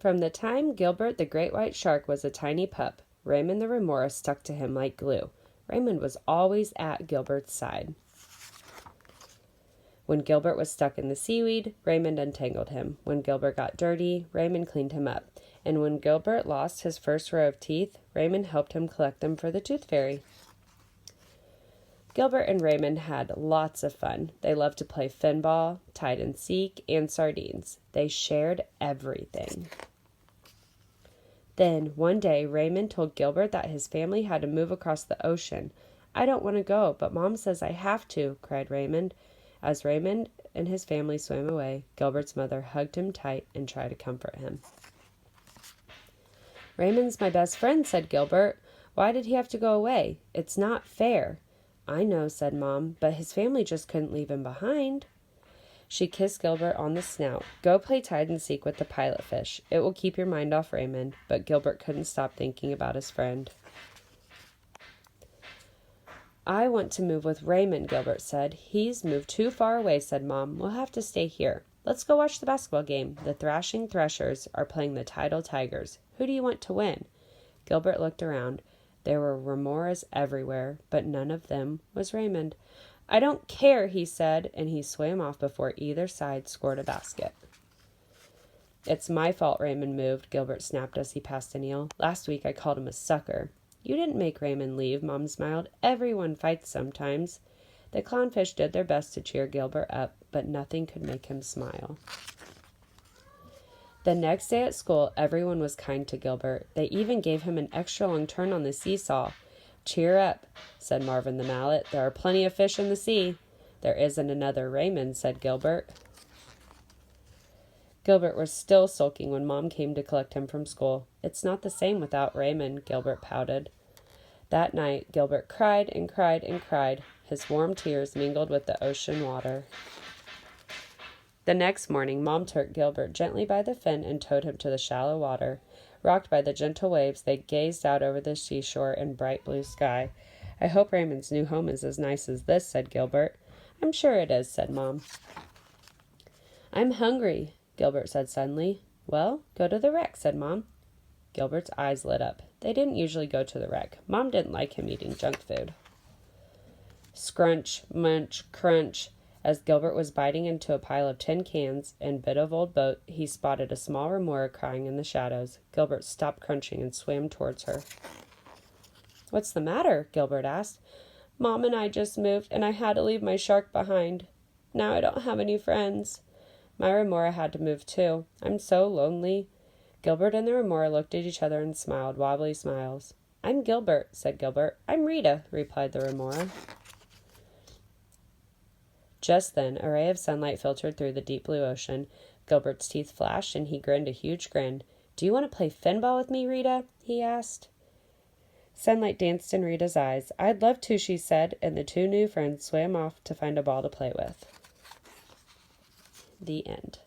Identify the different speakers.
Speaker 1: From the time Gilbert the Great White Shark was a tiny pup, Raymond the Remora stuck to him like glue. Raymond was always at Gilbert's side. When Gilbert was stuck in the seaweed, Raymond untangled him. When Gilbert got dirty, Raymond cleaned him up. And when Gilbert lost his first row of teeth, Raymond helped him collect them for the tooth fairy. Gilbert and Raymond had lots of fun. They loved to play finball, hide and seek, and sardines. They shared everything. Then, one day, Raymond told Gilbert that his family had to move across the ocean. "I don't want to go, but Mom says I have to," cried Raymond. As Raymond and his family swam away, Gilbert's mother hugged him tight and tried to comfort him. "Raymond's my best friend," said Gilbert. "Why did he have to go away? It's not fair." "I know," said Mom, "but his family just couldn't leave him behind." She kissed Gilbert on the snout. "Go play hide and seek with the pilot fish. It will keep your mind off Raymond." But Gilbert couldn't stop thinking about his friend. "I want to move with Raymond," Gilbert said. "He's moved too far away," said Mom. "We'll have to stay here. Let's go watch the basketball game. The Thrashing Threshers are playing the Tidal Tigers. Who do you want to win?" Gilbert looked around. There were remoras everywhere, but none of them was Raymond. "I don't care," he said, and he swam off before either side scored a basket. "It's my fault Raymond moved," Gilbert snapped as he passed an eel. "Last week I called him a sucker." "You didn't make Raymond leave," Mom smiled. "Everyone fights sometimes." The clownfish did their best to cheer Gilbert up, but nothing could make him smile. The next day at school, everyone was kind to Gilbert. They even gave him an extra long turn on the seesaw. "Cheer up," said Marvin the Mallet. "There are plenty of fish in the sea." "There isn't another Raymond," said Gilbert. Gilbert was still sulking when Mom came to collect him from school. "It's not the same without Raymond," Gilbert pouted. That night, Gilbert cried and cried and cried. His warm tears mingled with the ocean water. The next morning, Mom took Gilbert gently by the fin and towed him to the shallow water. Rocked by the gentle waves, they gazed out over the seashore and bright blue sky. "I hope Raymond's new home is as nice as this," said Gilbert. "I'm sure it is," said Mom. "I'm hungry," Gilbert said suddenly. "Well, go to the wreck," said Mom. Gilbert's eyes lit up. They didn't usually go to the wreck. Mom didn't like him eating junk food. Scrunch, munch, crunch. As Gilbert was biting into a pile of tin cans and bit of old boat, he spotted a small remora crying in the shadows. Gilbert stopped crunching and swam towards her. "What's the matter?" Gilbert asked. "Mom and I just moved, and I had to leave my shark behind. Now I don't have any friends. My remora had to move too. I'm so lonely." Gilbert and the remora looked at each other and smiled, wobbly smiles. "I'm Gilbert," said Gilbert. "I'm Rita," replied the remora. Just then, a ray of sunlight filtered through the deep blue ocean. Gilbert's teeth flashed, and he grinned a huge grin. "Do you want to play finball with me, Rita?" he asked. Sunlight danced in Rita's eyes. "I'd love to," she said, and the two new friends swam off to find a ball to play with. The end.